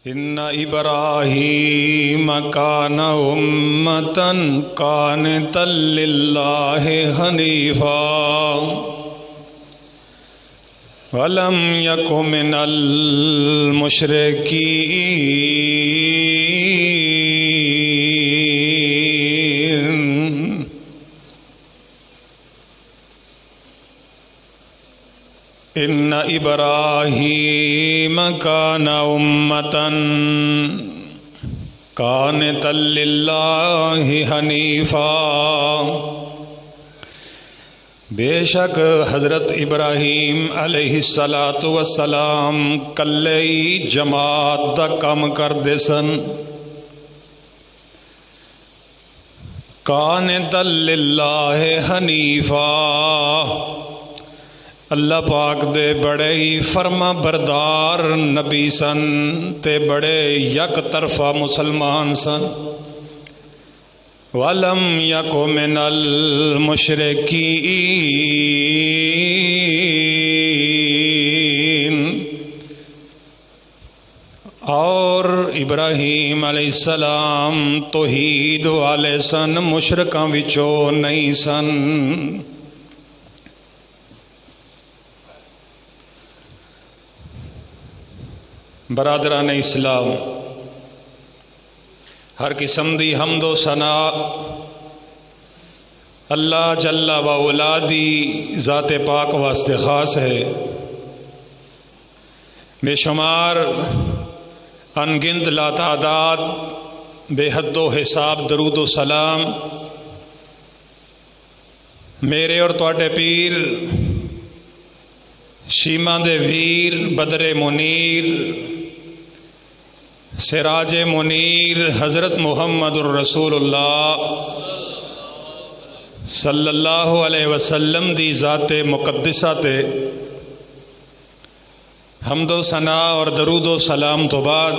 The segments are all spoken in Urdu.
ان ابراہیم کان امۃ قانتا للہ حنیفا ولم یک من المشرکین۔ ان ابراہیم کان امۃ قانتا للہ حنیفا، بے شک حضرت ابراہیم علیہ السلام کلے جماعت دا کام کردے سن، قانتا للہ حنیفا، اللہ پاک دے بڑے ہی فرما بردار نبی سن تے بڑے یک طرفہ مسلمان سن۔ وَلَمْ يَكُ مِنَ الْمُشْرِكِينَ، اور ابراہیم علیہ السلام توحید والے سن، مشرکاں وچوں نہیں سن۔ برادران اسلام، ہر قسم دی حمد و ثنا اللہ جل و علا دی ذات پاک واسطے خاص ہے۔ بے شمار انگنت لا تعداد بے حد و حساب درود و سلام میرے اور تواڈے پیر شیما دے ویر بدر منیر سراج منیر حضرت محمد الرسول اللہ صلی اللہ علیہ وسلم دی ذات مقدسہ تے حمد و ثنا اور درود و سلام تو بعد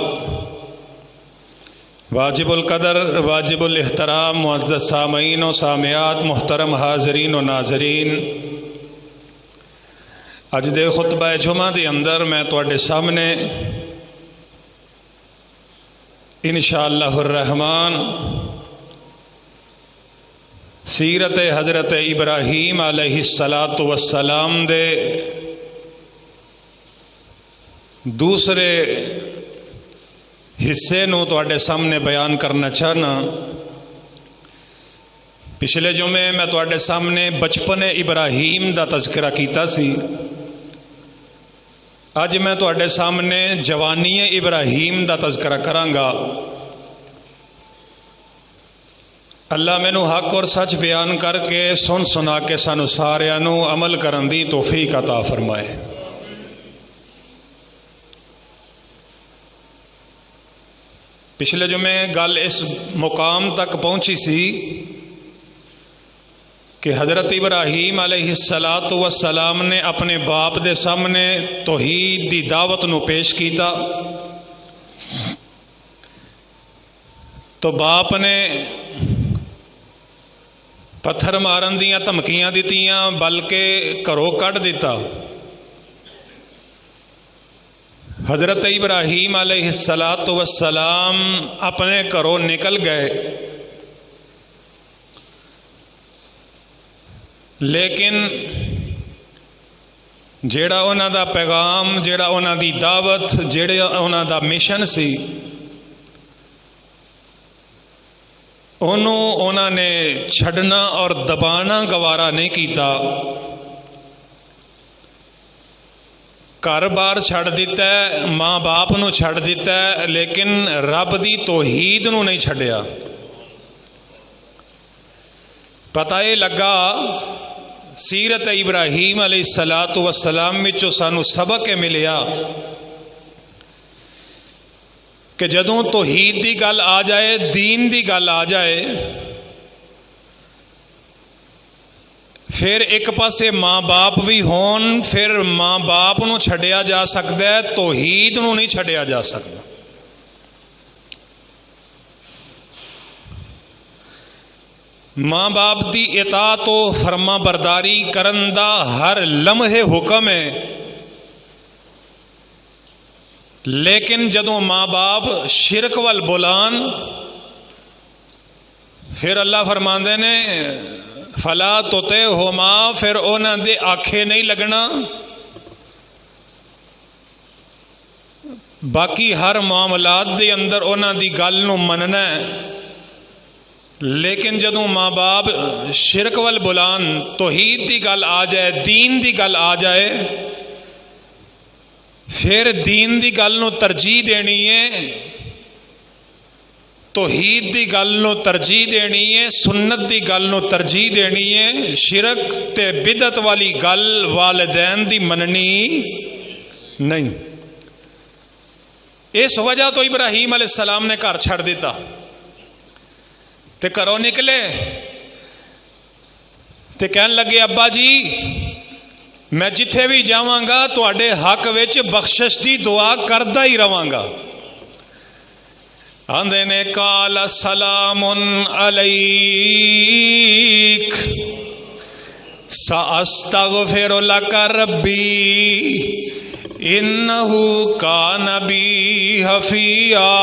واجب القدر واجب الاحترام معزز سامعین و سامعات، محترم حاضرین و ناظرین، اج دے خطبہ جمعہ دی اندر میں تواڈے سامنے انشاءاللہ الرحمن سیرت حضرت ابراہیم علیہ السلام دے دوسرے حصے نو تواڈے سامنے بیان کرنا چاہنا۔ پچھلے جمعے میں تواڈے سامنے بچپن ابراہیم دا تذکرہ کیتا سی، اج میں تواڈے سامنے جوانی ابراہیم دا تذکرہ کراں گا۔ اللہ مینوں حق اور سچ بیان کر کے سن سنا کے سانو ساریاں نو عمل کرن دی توفیق عطا فرمائے۔ پچھلے جمعے گل اس مقام تک پہنچی سی کہ حضرت ابراہیم علیہ السلام نے اپنے باپ دے سامنے توحید دی دعوت نو پیش کیتا، تو باپ نے پتھر مارن دیاں دھمکیاں دتیاں، بلکہ گھروں کڈ دیتا۔ حضرت ابراہیم علیہ السلام اپنے گھروں نکل گئے، لیکن جیڑا انہاں دا پیغام، جیڑا انہاں دی دعوت، جیڑا انہاں دا مشن سی، انہوں نے چھڑنا اور دبانا گوارا نہیں کیتا۔ گھر بار چھڑ دیتا ہے، ماں باپ نو چھڑ دیتا ہے، لیکن رب دی توحید نو نہیں چھڑیا۔ پتہ یہ لگا سیرت ابراہیم علیہ السلام وچوں سانو سبق ملیا کہ جدوں توحید دی گل آ جائے، دین دی گل آ جائے، پھر ایک پاسے ماں باپ بھی ہون، پھر ماں باپ نو چھڑیا جا سکتا ہے، توحید نو نہیں چھڑیا جا سکتا۔ ماں باپ دی اطاعت و فرما برداری کرن دا ہر لمحے حکم ہے، لیکن جدوں ماں باپ شرک وال بلان پھر اللہ فرماندے نے فلا تطعہما، پھر انہاں دے آکھے نہیں لگنا. باقی ہر معاملات دے اندر انہاں دی گل نو مننا ہے، لیکن جدوں ماں باپ شرک وال بلان، توحید دی گل آ جائے، دین دی گل آ جائے، پھر دین دی گل نو ترجیح دینی ہے، توحید دی گل نو ترجیح دینی ہے، سنت دی گل نو ترجیح دینی ہے. شرک تے بدعت والی گل والدین دی مننی نہیں. اس وجہ تو ابراہیم علیہ السلام نے گھر چھڑ دیتا تے گھروں نکلے تے کہن لگے ابا جی میں جتھے بھی جاواں گا تواڈے حق وچ بخشش دی دعا کردا ہی رواں گا. آندے نے قال سلام علیک ساستغفر لک ربی انہو کان بی حفیٰ.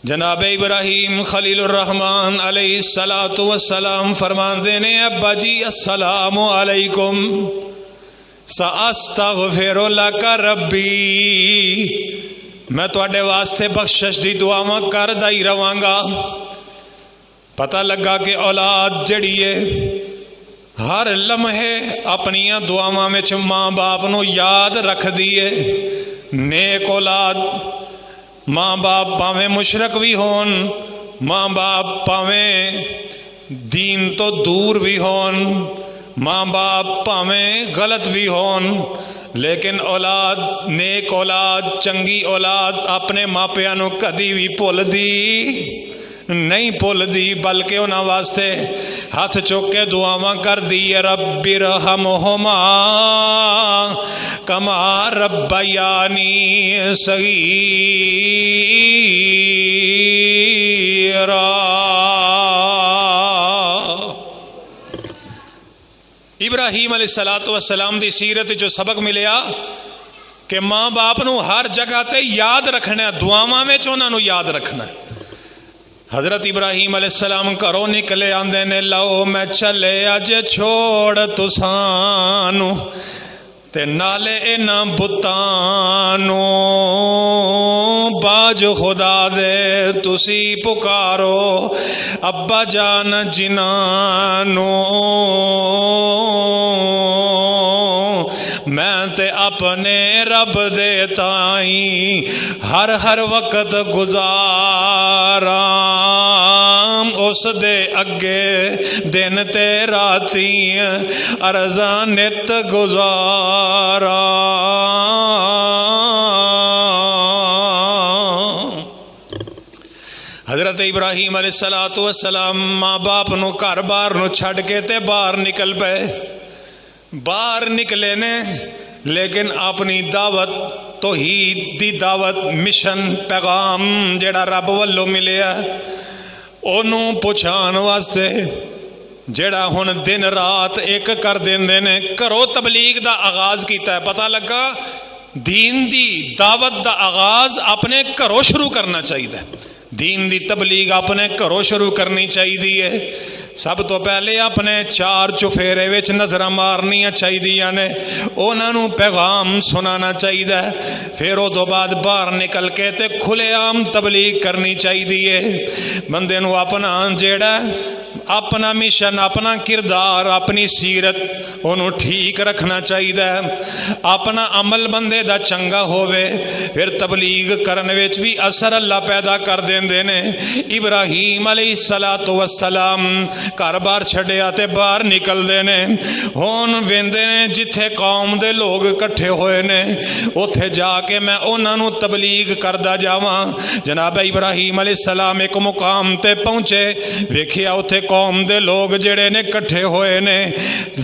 جناب ابراہیم خلیل الرحمن علیہ السلام فرماندے نے ابا جی السلام علیکم ساستغفر لک ربی، میں تواڈے واسطے بخشش دی دعاواں کردا ہی رواں گا. پتہ لگا کہ اولاد جڑی ہے ہر لمحے اپنیاں دعاواں وچ ماں باپ نو یاد رکھ دیے. نیک اولاد، ماں باپ پاویں مشرک بھی ہون، ماں باپ پاویں دین تو دور بھی ہون، ماں باپ پاویں غلط بھی ہون، لیکن اولاد، نیک اولاد، چنگی اولاد اپنے ماپیاں نو کدی بھی بھول دی نہیں بھول دی، بلکہ انہاں واسطے ہاتھ چوک کے دعاواں کر دی رب ارحمہما کما ربیانی صغیرا. ابراہیم علیہ السلام دی سیرت جو سبق ملیا کہ ماں باپ نو ہر جگہ تے یاد رکھنا ہے، دعاواں وچ انہاں نو یاد رکھنا ہے. حضرت ابراہیم علیہ السلام گھروں نکلے آندے نے لو میں چلے اج چھوڑ تسانو تے نالے انہاں بتانو، باج خدا دے تسی پکارو ابا جان جنانو، میں تے اپنے رب دے تائیں ہر ہر وقت گزاراں، اس دے اگے دن تے راتیں ارزاں نت گزاراں. حضرت ابراہیم علیہ السلام ماں باپ نو گھر بار نو چھڈ کے تے باہر نکل پے. باہر نکلے نے لیکن اپنی دعوت، توحید دی دعوت، مشن، پیغام جڑا رب والوں ملیا انہوں پہنچان واسطے جڑا ہن دن رات ایک کر دیندے نے، کرو تبلیغ دا آغاز کیتا ہے. پتہ لگا دین دی دعوت دا آغاز اپنے گھروں شروع کرنا چاہیے. دین دی تبلیغ اپنے گھروں شروع کرنی چاہیے. سب تو پہلے اپنے چار چفیرے وچ نظراں مارنیاں چاہیدیاں نے، انہاں نوں پیغام سنانا چاہیے. پھر او دو بعد باہر نکل کے تے کھلے عام تبلیغ کرنی چاہیے. بندے نوں اپنا جیڑا اپنا مشن، اپنا کردار، اپنی سیرت انہوں ٹھیک رکھنا چاہیے. اپنا عمل بندے دا چنگا ہوئے پھر تبلیغ کرنے وچ بھی اثر اللہ پیدا کر دیندے نے. ابراہیم علیہ السلام گھر بار چھڈیا تے باہر نکل دے نے. ہون ویندے نے جتھے قوم دے لوگ کٹھے ہوئے نے اوتھے جا کے میں انہاں نوں تبلیغ کردا جاواں. جناب ابراہیم علیہ السلام ایک مقام تے پہنچے، ویکھیا اوتھے تے قوم دے لوگ جڑے نے کٹھے ہوئے نے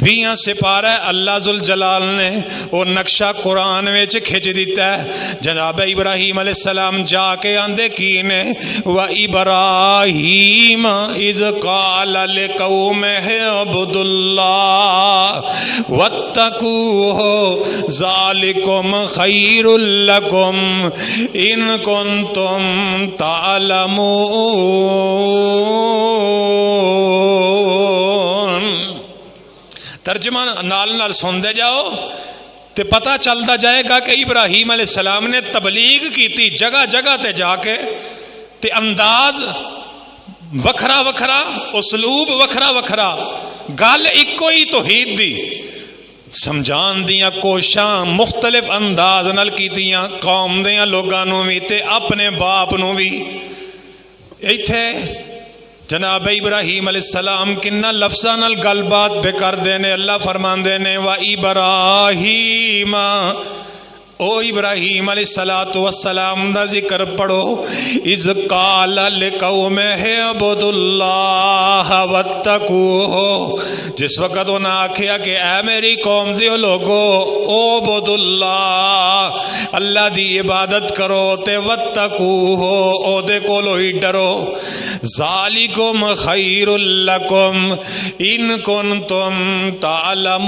20 سپارہ اللہ ذوالجلال نے وہ نقشہ قرآن وچ کھچ دیتا ہے. جناب ابراہیم علیہ السلام جا کے آندے کی نے وَإِبْرَاهِيمَ إِذْ قَالَ لِقَوْمِهِ اعْبُدُوا اللَّهَ وَاتَّقُوهُ ذَلِكُمْ خَيْرٌ لَكُمْ إِن كُنتُمْ تَعْلَمُونَ. ترجمہ نال سن دے جاؤ تے پتہ چلتا جائے گا کہ ابراہیم علیہ السلام نے تبلیغ کی تھی جگہ جگہ تے جا کے تے انداز وکھرا وکھرا اسلوب وکھرا وکھرا گل ایکو ہی توحید دی سمجھان دیاں کوشاں مختلف انداز نال کیتیاں قوم دیاں لوگاں نوں وی تے اپنے باپ نوں وی. ایتھے جناب ابراہیم علیہ السلام کنہ لفظاں نال گل بات بے کر دینے. اللہ فرماندے نے وَإِبْرَاهِيمَ او ابراہیم علیہ السلام دا ذکر پڑھو. اِذْ قَالَ لِقَوْمِهِ اعْبُدُوا اللَّهَ وَاتَّقُوهُ جس وقت انہاں آکھیا کہ اے میری قوم دیو لوگو اعبدوا اللہ اللہ دی عبادت کرو تے واتقوہ او دے کولو ہی ڈرو. ذالکم خیر لکم ان کنتم تعلمون.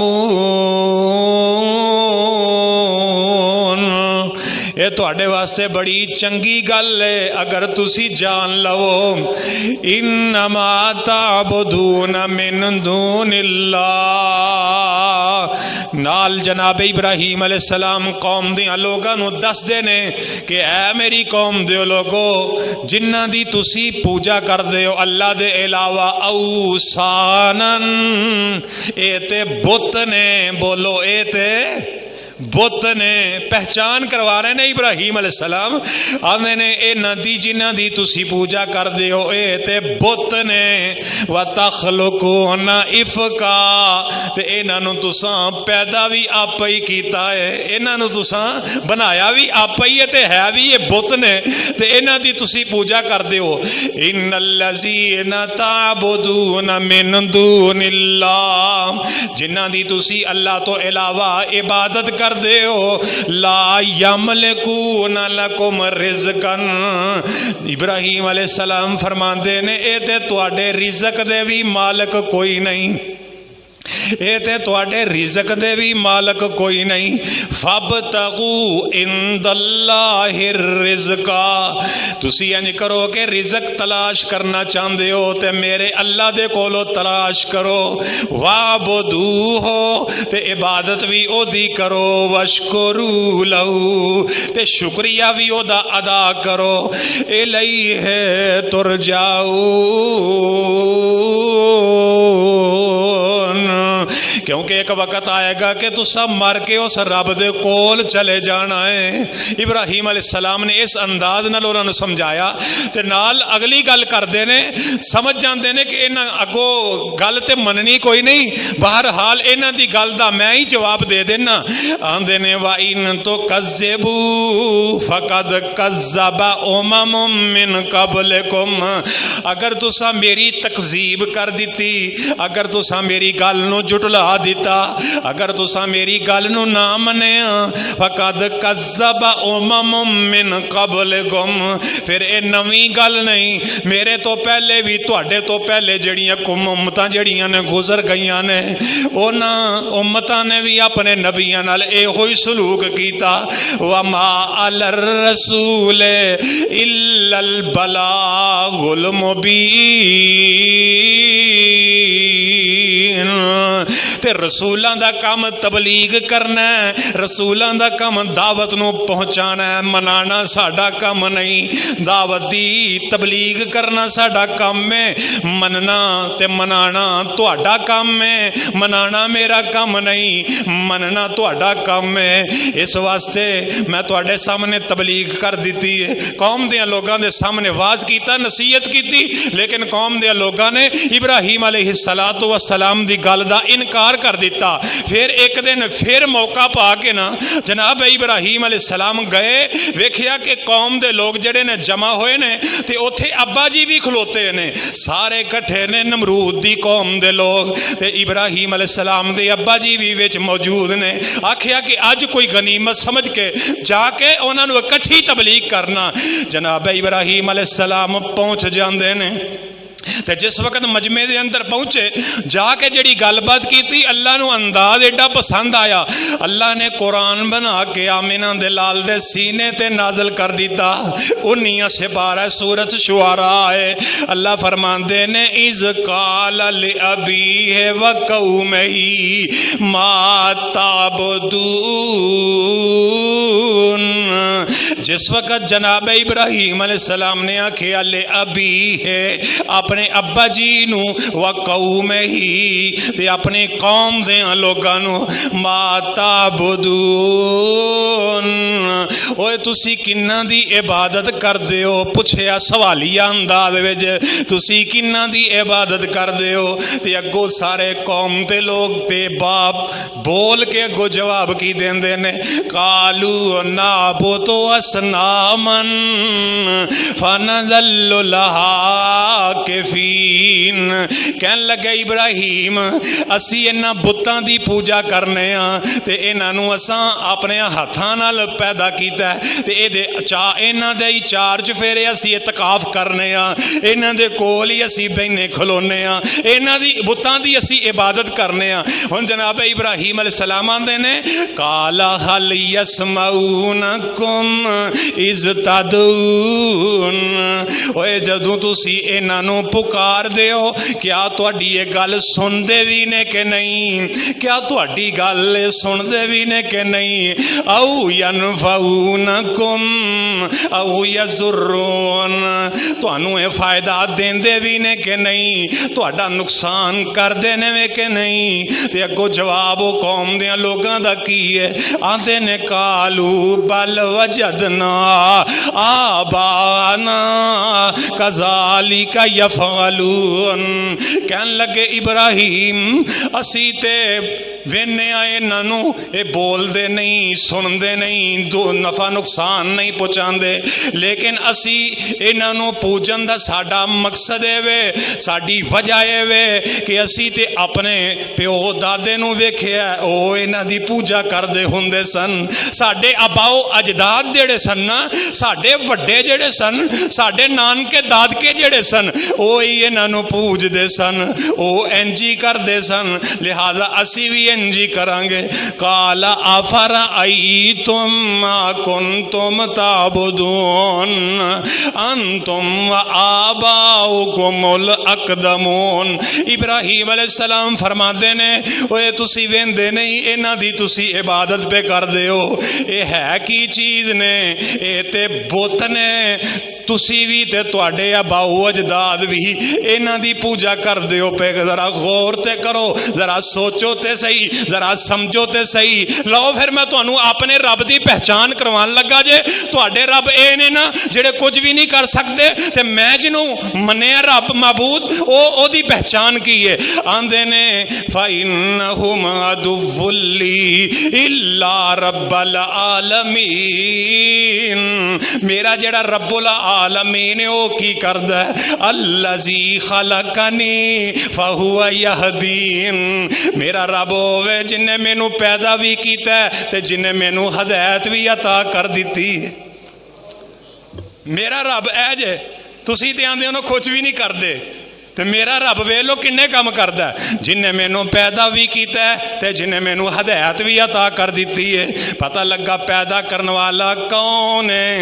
یہ تواڈے واسطے بڑی چنگی گل ہے اگر تسی جان لو. انما تعبدون من دون اللہ. نال جناب ابراہیم علیہ السلام قوم دیاں لوگاں نو دس دے نے کہ اے میری قوم دیو لوگو جنہاں دی تسی پوجا کر دیو اللہ دے علاوہ اوثانن اے تے بت نے. بولو اے تے بت نے. پہچان کروا رہے نے ابراہیم علیہ السلام آنے نے اے ندی جنہ دی تسی پوجا کر دیو اے تے بت نے. وَتَخْلُقُونَ إِفْكًا تے انہاں نو تساں پیدا بھی آپ ہی کیتا ہے انہاں نو تساں بنایا بھی آپ ہی ہے تے ہے بھی یہ بت نے تے انہاں دی تسی پوجا کر دیو. ان الذین تعبدون من دون اللہ جنہ دی تسی اللہ تو علاوہ عبادت کر دے ہو لا یملکون لکم رزقا. ابراہیم علیہ السلام فرماندے نے اے تے تواڈے رزق دے بھی مالک کوئی نہیں اے تے تواڈے رزق دے بھی مالک کوئی نہیں. فابتغوا عند اللہ الرزق تسی انج کرو کہ رزق تلاش کرنا چاہندے ہو تے میرے اللہ دے کولو تلاش کرو. وعبدوہ تے عبادت بھی او دی کرو. واشکروا لہ تے شکریہ بھی او دا ادا کرو. الیہ ترجعون کیونکہ ایک وقت آئے گا کہ تو سب مر کے اس رب دے کول چلے جانا ہے. ابراہیم علیہ السلام نے اس انداز نال انہاں نوں سمجھایا تے نال اگلی گل کردے نے سمجھ جاندے نے کہ انہاں اگوں گل تے مننی کوئی نہیں. بہرحال انہاں دی گل دا میں ہی جواب دے دینا. آندے نے وَإِن تُكَذِّبُوا فَقَدْ كَذَّبَ أُمَمٌ مِّن قَبْلِكُمْ اگر تساں میری تکذیب کر دیتی اگر تساں میری گل نو جٹلا دیتا اگر تساں میری گل نو نہ منیا فقد کذب امم من قبلکم پھر اے نویں گل نہیں میرے تو پہلے بھی تواڈے تو پہلے جڑیاں امتاں جڑیاں نے گزر گئیاں نے انہاں امتاں نے بھی اپنے نبیاں نال ایہو ہی سلوک کیتا. وما علی الرسول الا البلاغ المبین تے رسولاں دا کام تبلیغ کرنا ہے رسولاں دا کام دعوت نو پہنچانا ہے. منانا ساڈا کام نہیں دعوت دی تبلیغ کرنا ساڈا کام ہے. مننا تے منانا تہاڈا کام ہے منانا میرا کام نہیں مننا تہاڈا کام ہے. اس واسطے میں تہاڈے سامنے تبلیغ کر دیتی ہے قوم دیاں لوگاں دے سامنے واز کیتا نصیحت کیتی لیکن قوم دیاں لوگاں نے ابراہیم علیہ السلام دی گل دا انکار کر دیتا. پھر ایک دن پھر موقع پا کے نا جناب ابراہیم علیہ السلام گئے, ویکھیا کہ قوم دے لوگ جڑے نے جمع ہوئے نے تے اوتھے ابا جی بھی کھلوتے نے, سارے کٹھے نے نمرود دی قوم دے لوگ, تے ابراہیم علیہ السلام دے ابا جی بھی وچ موجود نے. آکھیا کہ اج کوئی غنیمت سمجھ کے جا کے انہاں نو اکٹھی تبلیغ کرنا. جناب ابراہیم علیہ السلام پہنچ جاندے نے تے جس وقت مجمع دے اندر پہنچے جا کے جڑی گل بات کیتی اللہ نو انداز ایڈا پسند آیا, اللہ نے قرآن بنا کے آمنہ دے لال دے سینے تے نازل کر دیتا. 19 سپارہ سورۃ شعراء ہے. اللہ فرماندے نے اذ قال لأبیہ وقومہ ما تعبدون, جس وقت جناب ابراہیم علیہ السلام نے آکھیا لأبیہ اپنے ابا جی نو وقومہ ہی تے اپنی قوم دیاں لوگاں نو ما تعبدون, اوے تسی کناں دی عبادت کردے ہو, پوچھیا سوالیہ انداز وچ تسی کناں دی عبادت کردے ہو. تے اگوں سارے قوم دے لوگ تے باپ بول کے اگوں جواب کی دیندے نے قالوا نعبد اصناما فنظل لها کفین. کہن لگے ابراہیم اسی انہاں بتاں دی پوجا کرنے ہاں تے انہاں نو اساں اپنے ہاتھاں نال پیدا کیتا ہے تے اے دے انہاں دے ہی چار چفیرے اسی اعتکاف کرنے ہاں, انہاں دے کول ہی اسی بیٹھنے کھلونے ہاں, انہاں دی بتاں دی اسی عبادت کرنے ہاں. ہن جناب ابراہیم علیہ السلام آندے نے قال هل يسمعونكم اذ تدعون, اوے جدوں تسی انہاں نو پکار دیو کیا تہاڈی یہ گل سن دے بھی نے کہ نہیں, کیا تہاڈی گل سن دے بھی نے کہ نہیں. او ینفعونکم او یضرون, تانوں اے فائدہ دیندے بھی نے کہ نہیں, تہاڈا نقصان کر دے نے کہ نہیں. تے اگوں جواب او قوم دیاں لوگاں دا کی ہے, آندے نے قالوا بل وجدنا آبانا کذالک یفعلون. کہن لگے ابراہیم اسی تے وینے آئے نانو اے بول دے نہیں سن دے نہیں دو نفع نقصان نہیں پہنچان دے, لیکن اسی اے نانو پوجن دا ساڈا مقصد ہے وے, ساڈی وجہ ہے وے کہ اسی تے اپنے پیو دادے نو ویکھیا او انہاں دی پوجا کردے ہوندے سن. ساڈے اباؤ اجداد جڑے سن نا, ساڈے وڈے جڑے سن, ساڈے نانکے دادکے جڑے سن او ہی انہاں نو پوج دے سن, او انجی کر دے سن, لہذا اسی بھی انجی کرانگے. قال افرأیتم ما کنتم تعبدون انتم و آباؤکم الاقدمون. ابراہیم علیہ السلام فرما دے نے اوے تسی ویندے نہیں انہاں دی تسی عبادت پہ کر دے ہو, اے ہے کی چیز نے, اے تے بت نے, تسی بھی تے تواڈے اباؤ اجداد بھی انہاں دی پوجا کر دیو پہ. ذرا غور تے کرو, ذرا سوچو تے صحیح, ذرا سمجھو تے صحیح. لو پھر میں تانوں اپنے رب دی پہچان کروان لگا جے. تواڈے رب اے نے نا جڑے کچھ بھی نہیں کر سکتے, تے میں جنوں منیا رب معبود او دی پہچان کی ہے. آندے نے فَإِنَّهُمْ عَدُوٌّ لِّي إِلَّا رَبَّ الْعَالَمِينَ. میرا جڑا رب العالمین او کی کردا ہے الذی خلقنی فہو یہدین. میرا رب ہوے جن نے مینوں پیدا بھی کیتا ہے تے جن نے مینوں ہدایت بھی عطا کر دیتی ہے. میرا رب اے جے, تسی تے آندے ہو کچھ بھی نہیں کردے, تے میرا رب ویلو کنے کام کردا ہے, جن نے مینوں پیدا بھی کیتا ہے تے جن نے مینوں ہدایت بھی عطا کر دیتی ہے. پتہ لگا پیدا کرنے والا کون ہے,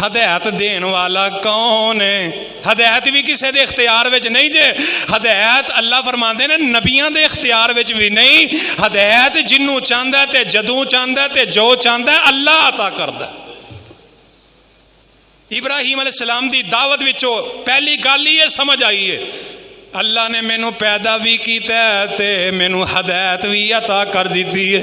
ہدایت دین والا کون ہے. ہدایت بھی کسے دے اختیار وچ نہیں جے, ہدایت اللہ فرماندے نے نبیاں دے اختیار وچ بھی نہیں. ہدایت جنوں چاہندا ہے تے جدوں چاہندا ہے تے جو چاہندا ہے اللہ عطا کردا ہے. ابراہیم علیہ السلام دی دعوت وچوں پہلی گل یہ سمجھ آئی ہے, اللہ نے مینوں پیدا بھی کیتا ہے تے مینوں ہدایت بھی عطا کر دیتی ہے.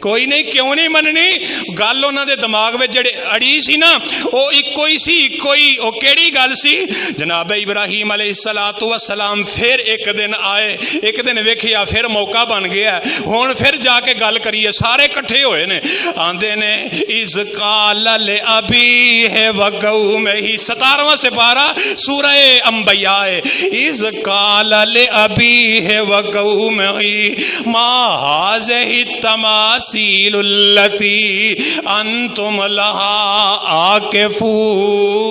کوئی نہیں کیوں نہیں مننی گل انہاں دے دماغ وچ جڑے اڑی سی نا او اکو ہی سی او کیڑی گل سی جناب ابراہیم علیہ السلام پھر ایک دن آئے ایک دن ویکھیا پھر موقع بن گیا ہن پھر جا کے گل کریے سارے کٹھے ہوئے نے آندے نے اذ قال لابیہ وقومہ 17واں سپارہ سورہ انبیاء اذ قال لابیہ وقومہ ما هذه التماثيل التي انتم لها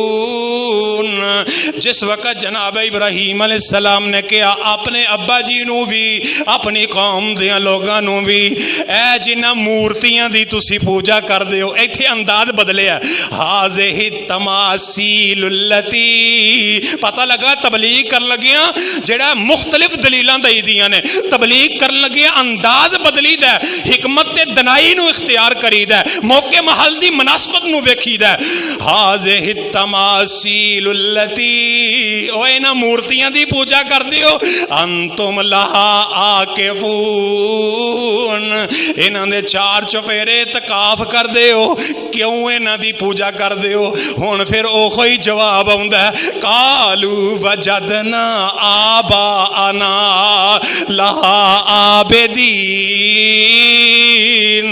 عاکفون جس وقت جناب ابراہیم علیہ السلام نے کہا اپنے ابا جی نو بھی اپنی قوم دیاں لوگاں نو بھی اے جنہ مورتیاں دی تسی پوجا کر دیو ایتھے انداز بدلے ہے هذه التماثيل التي پتہ لگا تبلیغ کر لگیاں جڑا مختلف دلیلاں دئی دیاں نے تبلیغ کر لگیاں انداز بدلی دا حکمت تے دنائی نو اختیار کری دا موقع محل دی مناسبت نو ویکھی دا هذه التماثيل التي او اینا مورتیاں دی پوجا کر دیو انتم لها عاکفون انہاں دے چار چفیرے اعتکاف کر دیو کیوں انہاں دی پوجا کر دیو ہن پھر اوہی جواب آوندا ہے قالوا وجدنا آباءنا لها عابدین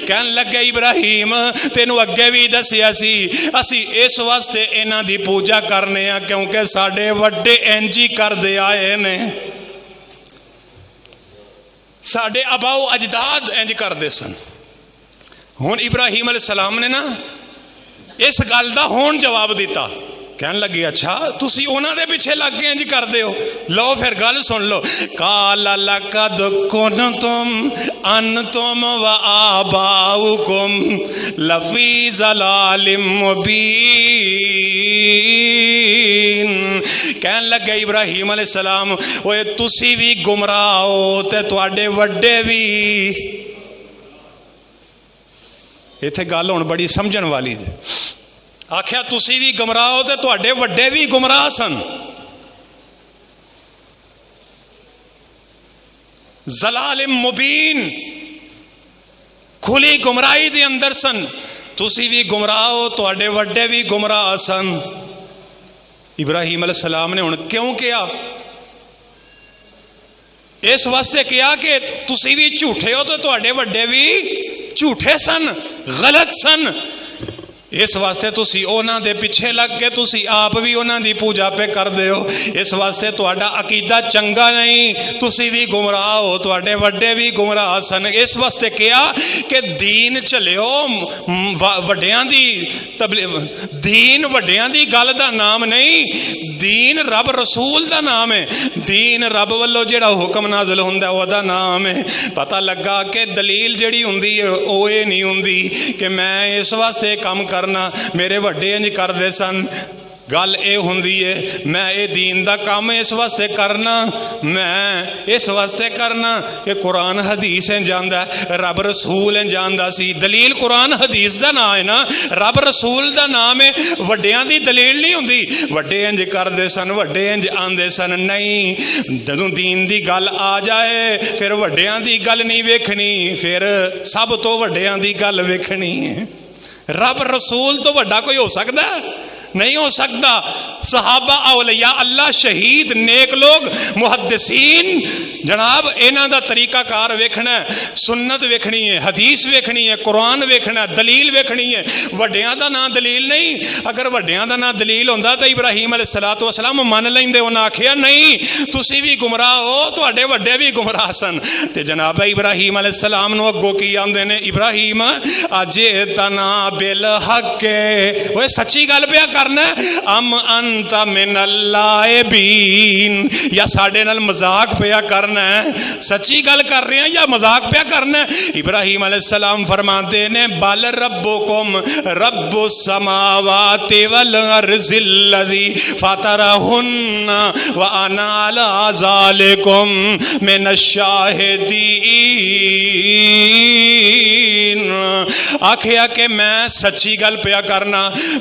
کہن لگے ابراہیم تینو اگے بھی دسیا سی اسی اس واسطے انہاں دی پوجا کرنے ہیں کیونکہ ساڈے وڈے انجی کر دے آئے نے ساڈے اباؤ اجداد انج کر دے سن ہن ابراہیم علیہ السلام نے نا اس گل دا ہون جواب دیتا کہن لگی اچھا تسی انہاں دے پیچھے لگ کے انج کر دیو لو پھر گل سن لو قال لقد کنتم انتم وآباؤکم لفی ضلال مبین کہن لگے ابراہیم علیہ السلام اوے تسی بھی گمراہ ہو تے تواڈے وڈے بھی ایتھے گل ہن بڑی سمجھن والی جے آکھیا تسی بھی گمراہ ہو تے تواڈے وڈے بھی گمراہ سن ضلال مبین کھلی گمراہی دے اندر سن تسی بھی گمراہ ہو تواڈے وڈے بھی گمراہ سن ابراہیم علیہ السلام نے ہن کیوں کیا اس واسطے کیا کہ تسی بھی جھوٹے ہو تو تواڈے وڈے بھی جھوٹے سن غلط سن اس واسطے تسی اونا دے پیچھے لگ کے تسی آپ بھی اونا دی پوجا پہ کر دے ہو اس واسطے تواڈا عقیدہ چنگا نہیں تسی بھی گمراہ ہو تواڈے وڈے بھی گمراہ سن اس واسطے کیا کہ دین چلیو وڈیاں دی دین وڈیاں دی گل دا نام نہیں دین رب رسول دا نام ہے دین رب والو جڑا حکم نازل ہوندا او دا نام ہے پتہ لگا کہ دلیل جڑی ہوندی ہے او اے نہیں ہوندی کہ میں اس واسطے کام کرنا میرے وڈے انج کر دے سن گل اے ہوندی ہے میں اے دین دا کام اس واسطے کرنا میں اس واسطے کرنا کہ قرآن حدیث جاندا ہے رب رسول جاندا سی دلیل قرآن حدیث دا نام ہے نا رب رسول دا نام ہے وڈیاں دی دلیل نہیں ہوندی وڈے انج کر دے سن وڈے انج آندے سن نہیں جدوں دین دی گل آ جائے پھر وڈیاں دی گل نہیں ویکھنی پھر سب تو وڈیاں دی گل ویکھنی ہے رب رسول تو وڈا کوئی ہو سکتا ہے نہیں ہو سکتا صحابہ اولیاء اللہ شہید نیک لوگ محدثین جناب انہاں دا طریقہ کار ویکھنا ہے سنت ویکھنی ہے حدیث ویکھنی ہے قرآن ویکھنا ہے دلیل ویکھنی ہے وڈیاں دا نام دلیل نہیں اگر وڈیاں دا نام دلیل ہوندا تے ابراہیم علیہ السلام من لیندے انہاں آکھیا نہیں تسی بھی گمراہ ہو تواڈے وڈے بھی گمراہ سن تے جناب ابراہیم علیہ السلام نو اگوں کی آندے نے ابراہیم اجئتنا بالحق اوے سچی گل پیا کرنا ام انت من اللائبین یا ساڈے نال مذاق پیا کرنا ہے سچی گل کر رہے ہیں یا مذاق پیا کرنا ہے ابراہیم علیہ السلام فرماتے ہیں بل ربکم رب السماوات والارض الذی فطرہن وانا علی ذالکم من الشاہدین آکھیا کہ میں سچی گل پیا کرنا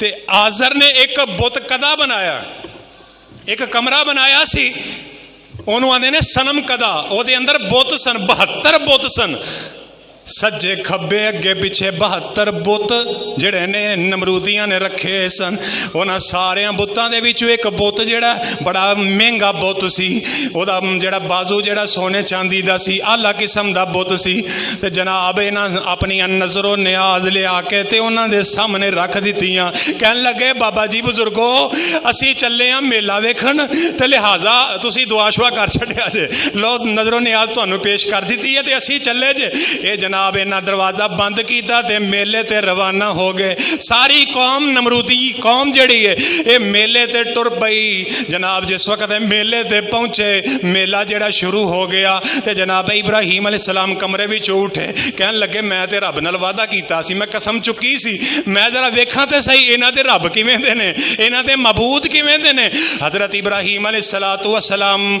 ਤੇ ਆਜ਼ਰ ਨੇ ਇੱਕ ਬੁੱਤ ਕਦਾ ਬਣਾਇਆ, ਇੱਕ ਕਮਰਾ ਬਣਾਇਆ ਸੀ, ਉਹਨੂੰ ਆਂਦੇ ਨੇ ਸਨਮ ਕਦਾ। ਉਹਦੇ ਅੰਦਰ ਬੁੱਤ ਸਨ, 72 ਬੁੱਤ ਸਨ, ਸੱਜੇ ਖੱਬੇ ਅੱਗੇ ਪਿੱਛੇ 72 ਬੁੱਤ ਜਿਹੜੇ ਨੇ ਨਮਰੂਦੀਆਂ ਨੇ ਰੱਖੇ ਸਨ। ਉਹਨਾਂ ਸਾਰਿਆਂ ਬੁੱਤਾਂ ਦੇ ਵਿੱਚੋਂ ਇੱਕ ਬੁੱਤ ਜਿਹੜਾ ਬੜਾ ਮਹਿੰਗਾ ਬੁੱਤ ਸੀ, ਉਹਦਾ ਜਿਹੜਾ ਬਾਜ਼ੂ ਜਿਹੜਾ ਸੋਨੇ ਚਾਂਦੀ ਦਾ ਸੀ, ਆਲਾ ਕਿਸਮ ਦਾ ਬੁੱਤ ਸੀ। ਤੇ ਜਨਾਬ ਇਹਨਾਂ ਆਪਣੀਆਂ ਨਜ਼ਰੋਂ ਨਿਆਜ਼ ਲਿਆ ਕੇ ਤੇ ਉਹਨਾਂ ਦੇ ਸਾਹਮਣੇ ਰੱਖ ਦਿੱਤੀਆਂ। ਕਹਿਣ ਲੱਗੇ ਬਾਬਾ ਜੀ ਬਜ਼ੁਰਗੋ ਅਸੀਂ ਚੱਲੇ ਆ ਮੇਲਾ ਵੇਖਣ, ਤੇ ਲਿਹਾਜ਼ਾ ਤੁਸੀਂ ਦੁਆ ਸ਼ੁਆ ਕਰ ਛੱਡਿਆ ਜੇ, ਲੋ ਨਜ਼ਰੋਂ ਨਿਆਜ਼ ਤੁਹਾਨੂੰ ਪੇਸ਼ ਕਰ ਦਿੱਤੀ ਹੈ ਤੇ ਅਸੀਂ ਚੱਲੇ ਜੇ। ਇਹ ਜਨਾਬ ਇਹਨਾਂ ਦਰਵਾਜ਼ਾ ਬੰਦ ਕੀਤਾ ਤੇ ਮੇਲੇ ਤੇ ਰਵਾਨਾ ਹੋ ਗਏ। ਸਾਰੀ ਕੌਮ ਨਮਰੂਦੀ ਕੌਮ ਜਿਹੜੀ ਹੈ ਇਹ ਮੇਲੇ ਤੇ ਟੁਰ ਪਈ। ਜਨਾਬ ਜਿਸ ਵਕਤ ਮੇਲੇ ਤੇ ਪਹੁੰਚੇ, ਮੇਲਾ ਜਿਹੜਾ ਸ਼ੁਰੂ ਹੋ ਗਿਆ ਤੇ ਜਨਾਬ ਇਬਰਾਹੀਮ ਅਲੈਹਿਸਸਲਾਮ ਕਮਰੇ ਵਿੱਚ ਉੱਠੇ। ਕਹਿਣ ਲੱਗੇ ਮੈਂ ਤੇ ਰੱਬ ਨਾਲ ਵਾਅਦਾ ਕੀਤਾ ਸੀ, ਮੈਂ ਕਸਮ ਚੁੱਕੀ ਸੀ, ਮੈਂ ਜ਼ਰਾ ਵੇਖਾਂ ਤੇ ਸਹੀ ਇਹਨਾਂ ਦੇ ਰੱਬ ਕਿਵੇਂ ਦੇ ਨੇ, ਇਹਨਾਂ ਦੇ ਮਬੂਦ ਕਿਵੇਂ ਦੇ ਨੇ। ਹਜ਼ਰਤ ਇਬਰਾਹੀਮ ਅਲੈਹਿਸਸਲਾਮ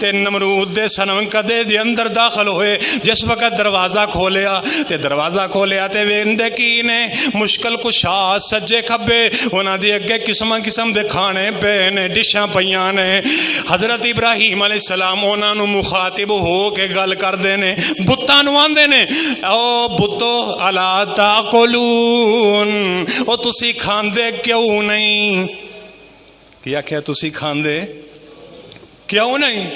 ਤੇ ਨਮਰੂਦ ਦੇ ਸਨਮ ਕਦੇ ਦੇ ਅੰਦਰ ਦਾਖਲ ਹੋਏ। ਜਿਸ ਵਕਤ ਦਰਵਾਜ਼ਾ ਖੋਲਿਆ ਤੇ ਵੇਖਦੇ ਕੀ ਨੇ, ਮੁਸ਼ਕਲ ਕੁਸ਼ਾ ਸੱਜੇ ਖੱਬੇ ਉਹਨਾਂ ਦੇ ਅੱਗੇ ਕਿਸਮ ਦੇ ਖਾਣੇ ਪਏ ਨੇ, ਡਿਸ਼ਾਂ ਪਈਆਂ ਨੇ। ਹਜ਼ਰਤ ਇਬਰਾਹੀਮ ਅਲੈਹਿਸਸਲਾਮ ਉਹਨਾਂ ਨੂੰ ਮੁਖਾਤਿਬ ਹੋ ਕੇ ਗੱਲ ਕਰਦੇ ਨੇ, ਬੁੱਤਾਂ ਨੂੰ ਆਂਦੇ ਨੇ ਓ ਬੁੱਤੋ ਅਲਾ ਤਾਕੁਲੂਨ, ਉਹ ਤੁਸੀਂ ਖਾਂਦੇ ਕਿਉਂ ਨਹੀਂ? ਕੀ ਆਖਿਆ? ਤੁਸੀਂ ਖਾਂਦੇ ਕਿਉਂ ਨਹੀਂ?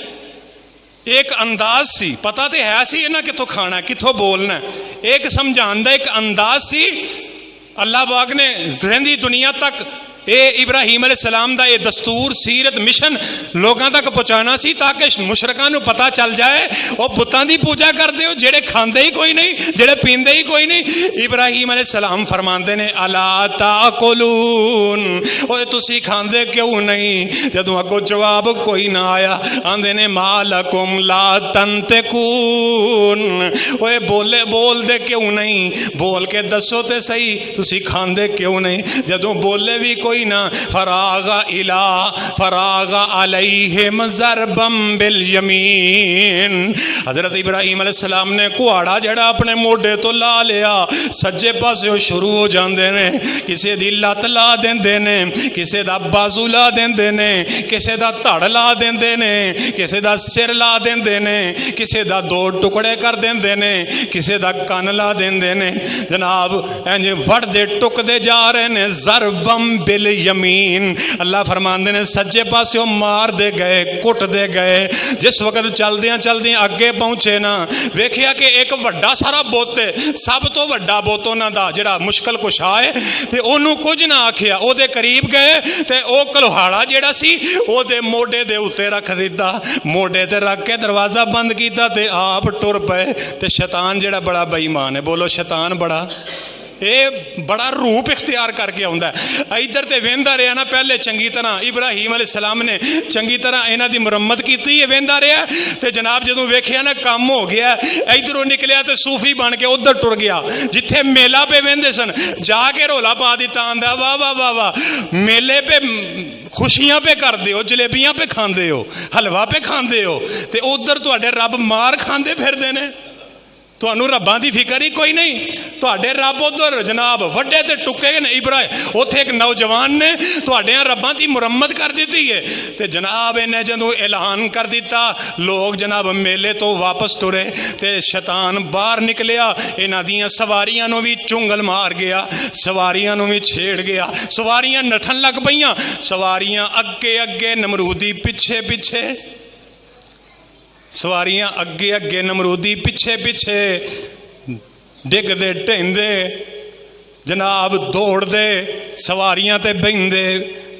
ایک انداز سی، پتہ تے ہے سی انہاں کتھوں کھانا کتھوں بولنا، ایک سمجھان دا ایک انداز سی۔ اللہ پاک نے رہندی دنیا تک اے ابراہیم علیہ السلام دا یہ دستور سیرت مشن لوگاں تک پہنچانا سی تاکہ مشرکاں نو پتہ چل جائے او بتاں دی پوجا کردے ہو جڑے کھاندے ہی کوئی نہیں، جڑے پیندے ہی کوئی نہیں۔ ابراہیم علیہ السلام فرماندے نے الا تاکلون، اوے تسی کھاندے کیوں نہیں؟ جدوں اگوں جواب کوئی نہ آیا آندے نے مالکم لا تنتقون، اوے بول دے کیوں نہیں؟ بول کے دسو تے صحیح تسی کھاندے کیوں نہیں؟ جدوں بولے بھی کوئی نہ فراغ علیہم ضربا بالیمین، حضرت ابراہیم علیہ السلام نے کہاڑا جڑا اپنے موڈے تو لا لیا، سجے پاسے شروع ہو جاندے نے، کسے دی لت لا دیندے نے، کسے دا بازو لا دیندے نے، کسے دا تڑ لا دیندے نے، کسے دا سر لا دیندے نے، کسے دا دو ٹکڑے کر دیندے نے، کسے دا کان لا دیندے نے۔ جناب انج وڑ دے ٹک دے جا رہے نے، ضربا بالیمین، اللہ فرماندے نے سجے پاسوں مار دے گئے، کٹ دے گئے۔ جس وقت چلدیاں اگے پہنچے نا، ویکھیا کہ ایک وڈا سارا بت ہے، سب تو وڈا بت انہاں دا جڑا مشکل کشا ہے، تے اونوں کچھ نہ آکھیا، او دے قریب گئے تے او کلہاڑا جڑا سی او دے موڈے دے اوتے رکھ دیتا، موڈے تے رکھ کے دروازہ بند کیتا تے آپ ٹر پئے۔ تے شیطان جڑا بڑا بے ایمان ہے، بولو شیطان بڑا روپ اختیار کر کے آندا ہے۔ ادھر تے ویندا رہیا نا، پہلے چنگی طرح ابراہیم علیہ السلام نے چنگی طرح انہاں دی مرمت کیتی ہے، ویندا رہیا تے جناب جدوں ویکھیا نا کام ہو گیا، ادھروں نکلیا تے صوفی بن کے ادھر ٹر گیا جتھے میلہ پہ ویندے سن، جا کے رولا پا دیتا، آندا واہ واہ واہ واہ، میلے پہ خوشیاں پہ کر دے ہو، جلیبیاں پہ کھاندے ہو، حلوہ پہ کھاندے ہو، تے ادھر تواڈے رب مار کھاندے پھردے نے، تانوں رباں دی فکر ہی کوئی نہیں۔ تواڈے رب ادھر جناب وڈے تے ٹکے نے، ابراہیم اوتھے ایک نوجوان نے تواڈیاں رباں دی مرمت کر دیتی ہے۔ تے جناب انہیں جدوں اعلان کر دیتا، لوگ جناب میلے تو واپس ٹرے تے شیطان باہر نکلیا، انہاں دیاں سواریاں نو بھی چنگل مار گیا، سواریاں نو بھی چھیڑ گیا، سواریاں نٹھن لگ پئیاں، سواریاں اگے اگے نمرودی پیچھے پیچھے، سواریاں اگے اگے نمرودی پیچھے پیچھے، ڈگ دے ٹہندے جناب، دوڑ دے سواریاں تے بہندے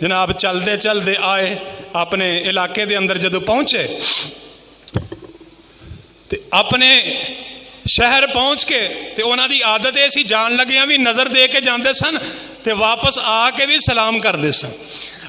جناب، چل دے آئے اپنے علاقے دے اندر۔ جدو پہنچے تے اپنے شہر پہنچ کے تے انہاں دی عادت ایسی، جان لگیاں بھی نظر دے کے جاندے سن تے واپس آ کے بھی سلام کر دے سن۔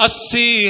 80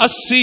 80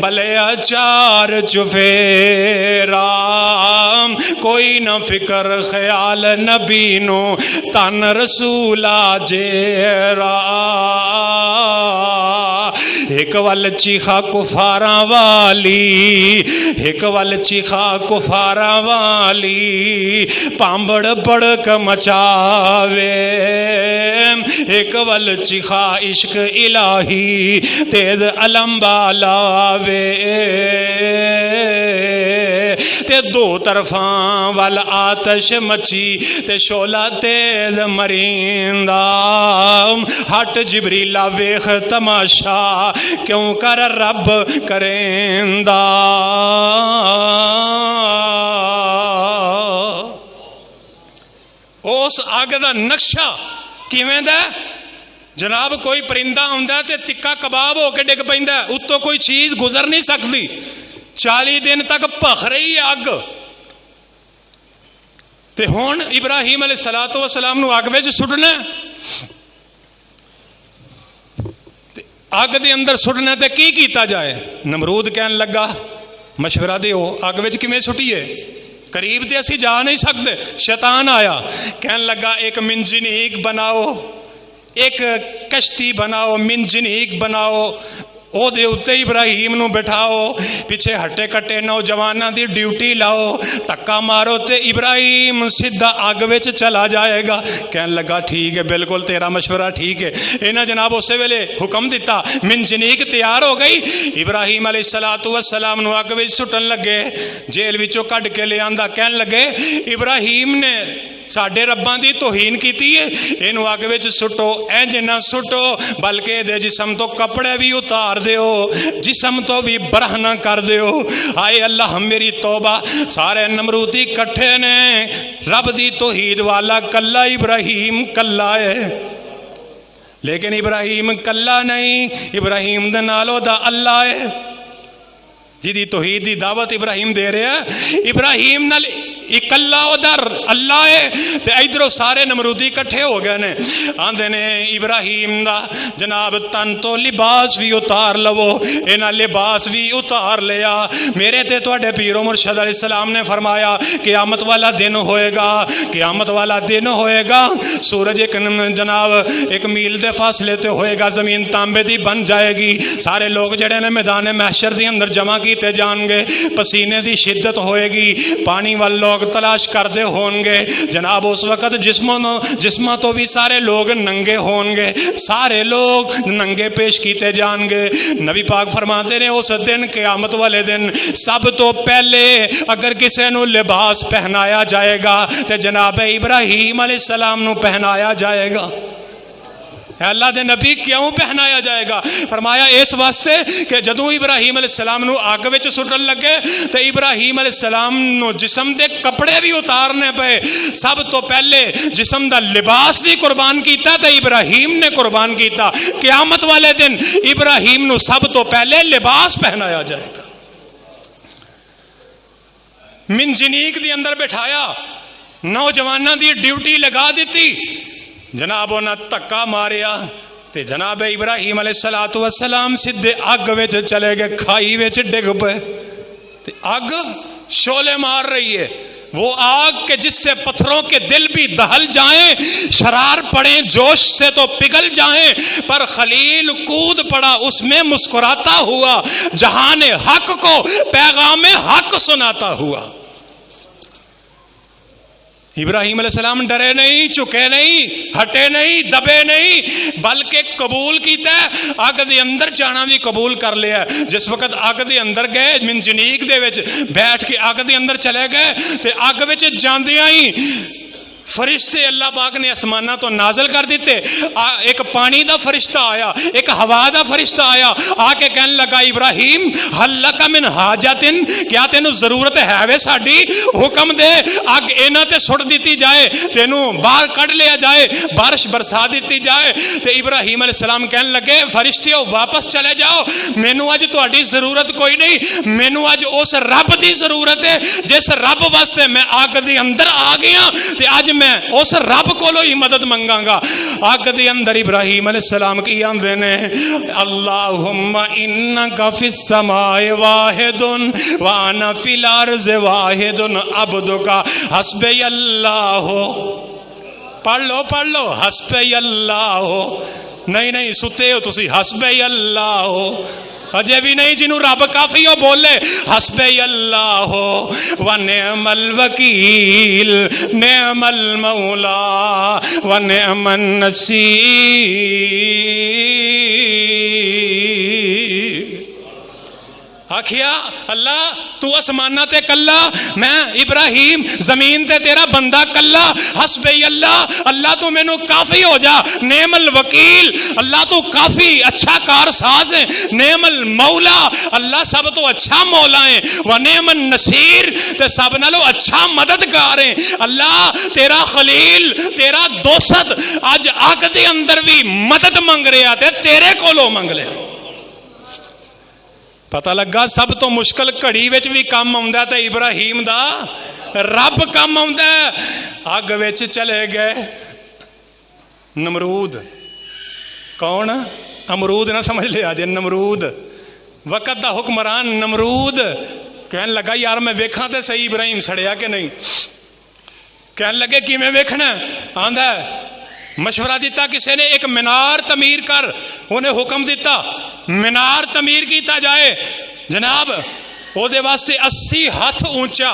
بلیا چار چفیرا کوئی نہ فکر خیال نبی نو تن رسولا جیرا ایک ول چیخا کفاراں والی ایک ول چیخا کفاراں والی پامبڑ بڑک مچاوے ایک ول چیخا عشق الہی تیز علم بالاوے تے دو طرفاں وال آتش مچی تے شولا تیز مریندا ہٹ جبریلا ویخ تماشا کیوں کر رب کریندا اس آگ دا نقشہ کیویں دا جناب کوئی پرندہ ہوندا تے تکا کباب ہو کے ڈگ پیندا اتوں کوئی چیز گزر نہیں سکتی 40 دن تک بخ رہی اگ تے ہن ابراہیم علیہ السلام نو اگ وچ سٹنا اگ دے اندر سٹنا تے کی کیتا جائے نمرود کہن لگا مشورہ دیو اگ وچ کیویں سٹیے قریب تے اسی جا نہیں سکتے شیطان آیا کہن لگا ایک منجنیق بناؤ ایک کشتی بناؤ منجنیق بناؤ او دے اتے ابراہیم نو بٹھاؤ پیچھے ہٹے کٹے نوجواناں دی ڈیوٹی لاؤ تکا مارو تے ابراہیم سیدھا آگ وچ چلا جائے گا کہن لگا ٹھیک ہے بالکل تیرا مشورہ ٹھیک ہے انہاں جناب اسے ویلے حکم دیتا منجنیق تیار ہو گئی ابراہیم علیہ السلام نو آگ وچ سٹن لگے جیل وچوں کڈ کے لے آندا کہن لگے ابراہیم نے ساڈے رباں دی توہین کیتی ہے اینو اگ وچ سٹو انج نہ سٹو بلکہ دے جسم تو کپڑے بھی اتار دیو جسم تو بھی برہ نہ کر دیو آئے اللہ میری توبہ سارے نمرودی کٹھے نے رب دی توحید والا کلا ابراہیم کلا ہے لیکن ابراہیم کلا نہیں ابراہیم دے نالو دا اللہ ہے جی توحید دی دعوت ابراہیم دے رہے ہیں ابراہیم نال اکلا ادھر اللہ ہے تے ادھروں سارے نمرودی کٹھے ہو گئے نے آندے نے ابراہیم دا جناب تن تو لباس بھی اتار لو انہاں لباس بھی اتار لیا میرے تے تواڈے پیر و مرشد علیہ السلام نے فرمایا قیامت والا دن ہوئے گا قیامت والا دن ہوئے گا سورج ایک جناب ایک میل دے فاصلے تے ہوئے گا زمین تانبے دی بن جائے گی سارے لوگ جڑے نے میدان محشر دی اندر جمع کیتے جان گے پسینے دی شدت ہوئے گی پانی وال لوگ تلاش کردے ہون گے جناب اس وقت جسموں تو بھی سارے لوگ ننگے ہون گے سارے لوگ ننگے پیش کیتے جان گے نبی پاک فرماتے ہیں اس دن قیامت والے دن سب تو پہلے اگر کسی نو لباس پہنایا جائے گا تو جناب ابراہیم علیہ السلام نو پہنایا جائے گا اللہ دے نبی کیوں پہنایا جائے گا فرمایا اس واسطے کہ جدوں ابراہیم علیہ السلام نو آگ وچ سٹن لگے تے ابراہیم علیہ السلام نو جسم دے کپڑے بھی اتارنے پے سب تو پہلے جسم دا لباس بھی قربان کیتا تے ابراہیم نے قربان کیتا قیامت والے دن ابراہیم نو سب تو پہلے لباس پہنایا جائے گا منجنیق دی اندر بٹھایا نوجواناں دی ڈیوٹی لگا دیتی جناب انہاں تکا ماریا تے جناب ابراہیم علیہ السلام سدھے اگ وچ چلے گئے کھائی وچ ڈگ پے تے اگ شعلے مار رہی ہے وہ آگ کے جس سے پتھروں کے دل بھی دہل جائیں شرار پڑیں جوش سے تو پگھل جائیں پر خلیل کود پڑا اس میں مسکراتا ہوا جہان حق کو پیغام حق سناتا ہوا ابراہیم علیہ السلام ڈرے نہیں چکے نہیں ہٹے نہیں دبے نہیں بلکہ قبول کیتا ہے آگ دے اندر جانا بھی قبول کر لیا جس وقت آگ دے اندر گئے منجنیق دے وچ بیٹھ کے آگ دے اندر چلے گئے تے آگ وچ جاندیاں ہی فرشتے اللہ پاک نے آسمانہ تو نازل کر دیتے ایک پانی دا فرشتہ آیا ایک ہوا دا فرشتہ آیا آ کے کہنے لگا ابراہیم حل لک من حاجتن کیا تینوں ضرورت ہے وے ساڈی حکم دے اگ اینا تے سٹ دیتی جائے تینوں باہر کڈ لیا جائے بارش برسا دیتی جائے تے ابراہیم علیہ السلام کہنے لگے فرشتیو واپس چلے جاؤ مینوں اج تہاڈی ضرورت کوئی نہیں مینوں اج اس رب دی ضرورت ہے جس رب واسطے میں اگ دے اندر آ گیا تے اج میں اس رب کولو ہی مدد منگاں گا۔ اگ دے اندر ابراہیم علیہ السلام کی آندے نے اللہم انکا فی السماء واحد وانا فی الارض واحد عبدکا حسبی اللہ۔ پڑھ لو حسبی اللہ۔ نہیں ستے ہو تسی، حسبی اللہ اجے بھی نہیں، جنہوں رب کافی ہو بولے حسبی اللہ ونعم الوکیل نعم المولا ونعم النصیر۔ آکھیا اللہ تو اسمانہ تے کلا، میں ابراہیم زمین تے تیرا بندہ کلا، حسبی اللہ، اللہ تو مینوں کافی ہو جا، نعم الوکیل، اللہ تو کافی اچھا کار ساز ہے، نعم المولا، اللہ سب تو اچھا مولا ہے، ونعم النصیر، تے سب نالو اچھا مددگار ہے۔ اللہ تیرا خلیل، تیرا دوست اج اگ دے اندر بھی مدد منگ رہا تے تیرے کولوں منگ لے۔ پتہ لگا سب تو مشکل گھڑی وچ بھی کام آوندا تے ابراہیم دا رب کام آوندا ہے۔ اگ وچ چلے گئے نمرود، کون؟ امرود نہ سمجھ لیا جے، نمرود وقت دا حکمران نمرود کہن لگا یار میں ویکھاں تے صحیح ابراہیم سڑیا کہ نہیں۔ کہن لگے کیویں ویکھنا؟ آندا مشورہ دیتا کسی نے ایک مینار تعمیر کر، انہیں حکم دیتا مینار تعمیر کیتا جائے، جناب او دے واسطے 80 ہاتھ اونچا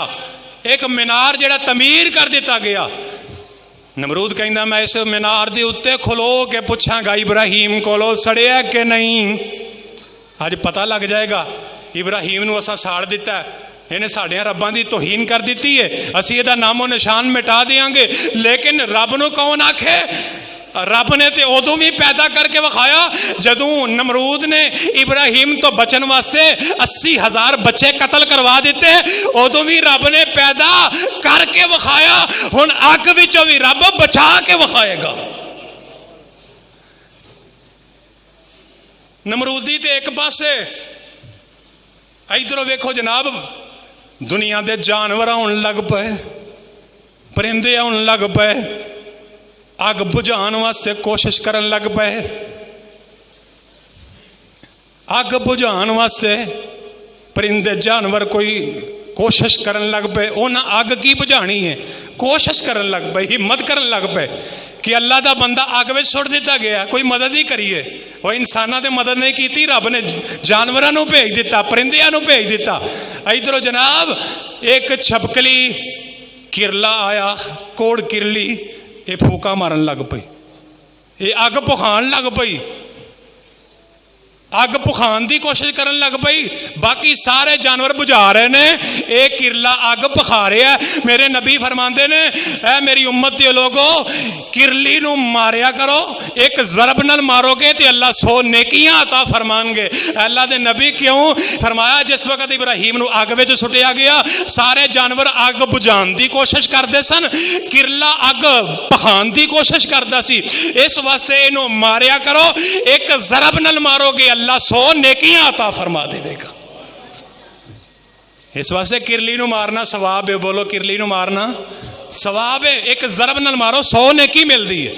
ایک مینار جڑا تعمیر کر دیتا گیا۔ نمرود کہندا میں اس مینار دے اتے کھلو کے پوچھاں گا ابراہیم کولو سڑیا کہ نہیں۔ آج پتہ لگ جائے گا ابراہیم نو اساں ساڑ دیتا ہے، انہیں ساڑیاں رباں دی توہین کر دیتی ہے، اسی یہ دا نام و نشان مٹا دیاں گے، لیکن رب نو کون آکھے؟ رب نے تے ادو بھی پیدا کر کے وکھایا جدوں نمرود نے ابراہیم تو بچن واسطے 80,000 بچے قتل کروا دیتے، ادو بھی رب نے پیدا کر کے وکھایا، ہن اگ وچوں بھی رب بچا کے وکھائے گا۔ نمرودی تے ایک پاسے، ادھروں ویکھو جناب دنیا دے جانور آن لگ پے، پرندے آن لگ پے، اگ بجھان واسطے کوشش کرن لگ پے، اگ بجھان واسطے پرندے جانور کوئی کوشش کرن لگ پے، انہاں اگ کی بجھانی ہے، کوشش کرن لگ پے، ہمت کرن لگ پے کہ اللہ دا بندہ اگ وچ سٹ دیتا گیا، کوئی مدد ہی کریے۔ وہ انساناں تے مدد نہیں کیتی، رب نے جانوراں نو بھیج دیتا، پرندیاں نو بھیج دیتا۔ ادھروں جناب ایک چھپکلی کرلا آیا، کوڑ کرلی، یہ پھوکا مارن لگ پئی، یہ اگ پکھان لگ پئی، اگ پکھان دی کوشش کرن لگ پئی، باقی سارے جانور بجھا رہے نے، ایک کرلا اگ پکھا رہا ہے۔ میرے نبی فرماندے نے اے میری امت دے لوگو کرلی نو ماریا کرو، ایک ضرب نال مارو گے تے اللہ 100 نیکیاں عطا فرمان گے۔ اللہ دے نبی کیوں فرمایا؟ جس وقت ابراہیم نو اگ وچ سٹیا گیا سارے جانور اگ بجھان دی کوشش کردے سن، کرلا اگ پکھان دی کوشش کردا سی، اس واسطے اینو ماریا کرو، ایک ضرب نال مارو گے اللہ 100 نیکیاں عطا فرما دے گا۔ اس واسطے کرلی نو مارنا ثواب ہے، بولو کرلی نو مارنا ثواب ہے، ایک ضرب نال مارو 100 نیکی ملدی ہے۔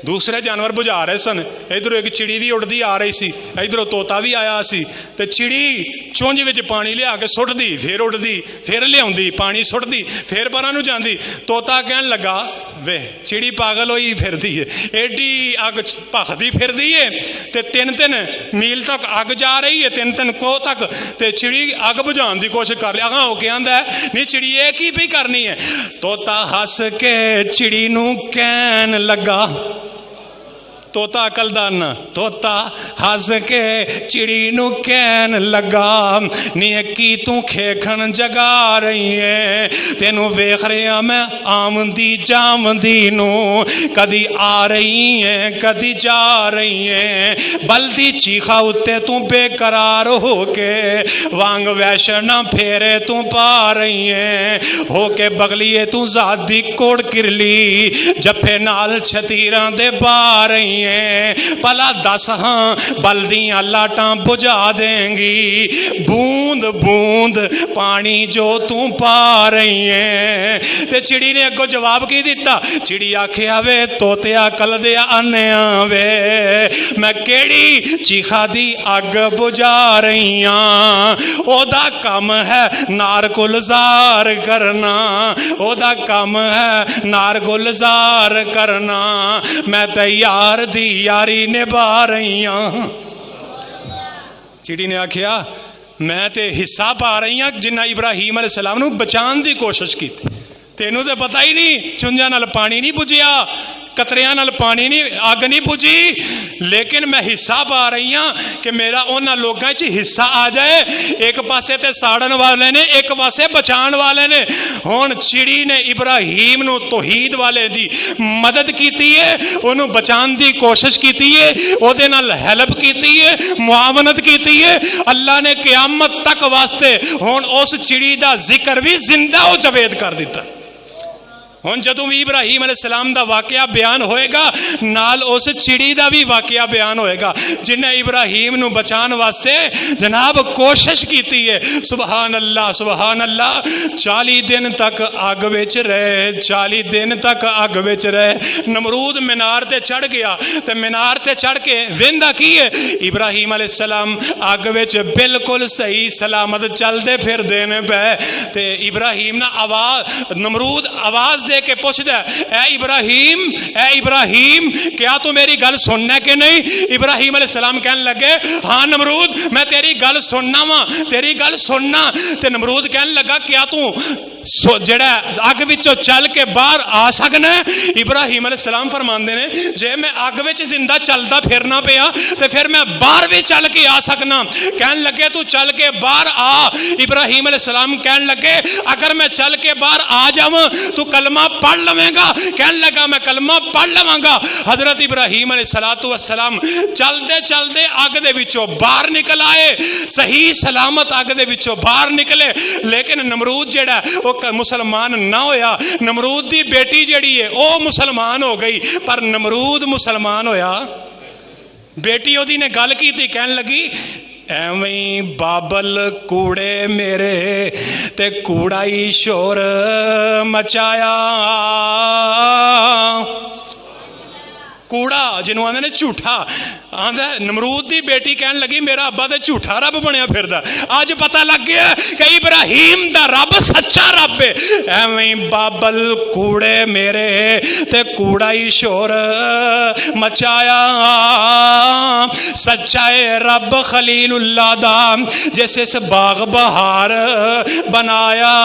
دوسرے جانور بجھا رہے سن، ادھر ایک چڑی بھی اڑدی آ رہی سی، ادھر طوطا بھی آیا سی، تے چڑی چونج وچ پانی لیا کے سٹ دی، پھر اڑدی، پھر لیاوندی پانی سٹ دی، پھر پراں نو جاندی۔ طوطا کہن لگا وے چڑی پاگل ہوئی پھردی ہے، ایڈی اگ بھخدی پھردی ہے تے 3 میل تک اگ جا رہی ہے، 3 کوہ تک، تے چڑی اگ بجھان دی کوشش کر رہی، اگاں ہو کے آندا ہے نہیں چڑی یہ کی پئی کرنی ہے؟ طوطا ہس کے چڑی نو کہن لگا، طوطا عقلدان نہ، طوطا ہس کے چڑی نو کہن لگا نیکی تو کھیکھن جگا رہی ہے، تینو ویکھ رہا میں آمدی جامدی نو، کدی آ رہی ہیں کدی جا رہی ہیں، بلدی چیخا اتے تو بے قرار ہو کے وانگ ویشنا پھیرے تو پا رہی ہیں، ہو کے بغلیے تو ذات دی کوڑ کرلی جپے نال چھتیراں دے با رہی ہیں، پلا دس ہاں بلدیاں لاٹاں بجھا دیں گی، بوند بوند پانی جو تو پا رہی ہیں۔ تے چڑی نے اگو جواب کی دیتا، چڑی آکھیا وے توتیا کل دیا انیاں وے، میں کیڑی چیخا دی اگ بجھا رہی ہاں، او دا کم ہے نار گلزار کرنا، او دا کم ہے نار گلزار کرنا، میں تے یار دی یاری نبھا رہی ہاں۔ چڑی نے آکھیا میں تے حصہ پا رہی ہاں جنہ ابراہیم علیہ السلام نو بچان دی کوشش کی تھی، تینوں تے پتہ ہی نہیں چنجا نال پانی نہیں بجھیا، قطریاں نال پانی نہیں اگ نہیں بجھی، لیکن میں حصہ پا رہی ہاں کہ میرا انہاں لوگاں چ حصہ آ جائے، ایک پاسے تے ساڑن والے نے ایک پاسے بچان والے نے۔ ہن چڑی نے ابراہیم نو توحید والے دی مدد کیتی ہے، انہوں بچان دی کوشش کیتی ہے، او دے نال ہیلپ کیتی ہے، معاونت کیتی ہے۔ اللہ نے قیامت تک واسطے ہن اس چڑی دا ذکر بھی زندہ و جاوید کر دیتا۔ ہن جدوں بھی ابراہیم علیہ السلام دا واقعہ بیان ہوئے گا نال اس چڑی دا بھی واقعہ بیان ہوئے گا جن نے ابراہیم نو بچان واسطے جناب کوشش کیتی ہے۔ سبحان اللہ سبحان اللہ۔ 40 دن تک اگ وچ رہے، 40 دن تک اگ وچ رہے۔ نمرود مینار تے چڑھ گیا تے مینار تے چڑھ کے ویندا کی ہے ابراہیم علیہ السلام اگ وچ بالکل صحیح سلامت چلدے پھر دینے پے تے ابراہیم نا آواز نمرود آواز دے کے پوچھتا ہے اے ابراہیم کیا تو میری گل سننا کہ نہیں؟ ابراہیم علیہ السلام کہنے لگے ہاں نمرود میں تیری گل سننا وا، تیری گل سننا۔ تے نمرود کہنے لگا کیا تو جڑا اگ وچوں چل کے باہر آ سکنا ہے؟ ابراہیم علیہ السلام فرماندے نے جے میں اگ وچ زندہ چلدا پھرنا پیا تے پھر میں باہر بھی چل کے آ سکنا۔ کہنے لگے تو چل کے باہر آ۔ ابراہیم علیہ السلام کہنے لگے اگر میں چل کے باہر آ جاواں تو کلمہ پڑھ لویں گا؟ کہنے لگا میں کلمہ پڑھ لواں گا۔ حضرت ابراہیم علیہ السلام چلدے چلدے اگ دے وچوں باہر نکل آئے، صحیح سلامت اگ دے وچوں باہر نکلے، لیکن نمرود جڑا مسلمان نہ ہویا۔ نمرود دی بیٹی جڑی ہے او مسلمان ہو گئی پر نمرود مسلمان ہویا۔ بیٹی او دی نے گل کی تھی، کہنے لگی ایویں بابل کوڑے میرے تے کوڑا ہی شور مچایا۔ کوڑا جنہوں آندے نے جھوٹا، آندے نمرود دی بیٹی کہنے لگی میرا ابا تے جھوٹا رب بنیا پھردا۔ آج پتہ لگ گیا کہ ابراہیم دا رب سچا رب ہے۔ ایویں بابل کوڑے میرے تے کوڑا ہی شور مچایا، سچائے رب خلیل اللہ دا جیسے اس باغ بہار بنایا۔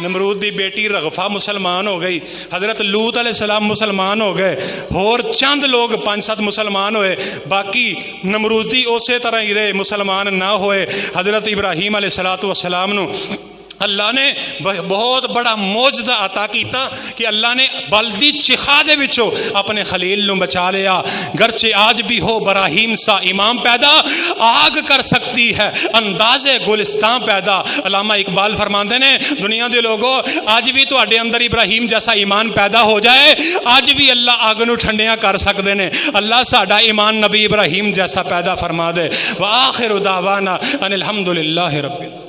نمرود دی بیٹی رغفہ مسلمان ہو گئی، حضرت لوط علیہ السلام مسلمان ہو گئے، اور چند لوگ 5-7 مسلمان ہوئے، باقی نمرودی اسی طرح ہی رہے، مسلمان نہ ہوئے۔ حضرت ابراہیم علیہ السلام نو اللہ نے بہت بڑا معجزہ عطا کیتا کہ اللہ نے بلدی چخا دے وچوں اپنے خلیل نو بچا لیا۔ گرچہ آج بھی ہو براہیم سا امام پیدا، آگ کر سکتی ہے انداز گلستان پیدا۔ علامہ اقبال فرماندے نے دنیا دے لوگوں آج بھی تواڈے اندر ابراہیم جیسا ایمان پیدا ہو جائے، آج بھی اللہ آگ نو ٹھنڈیاں کر سکدے نے۔ اللہ ساڈا ایمان نبی ابراہیم جیسا پیدا فرما دے۔ وآخر دعوانا ان الحمدللہ رب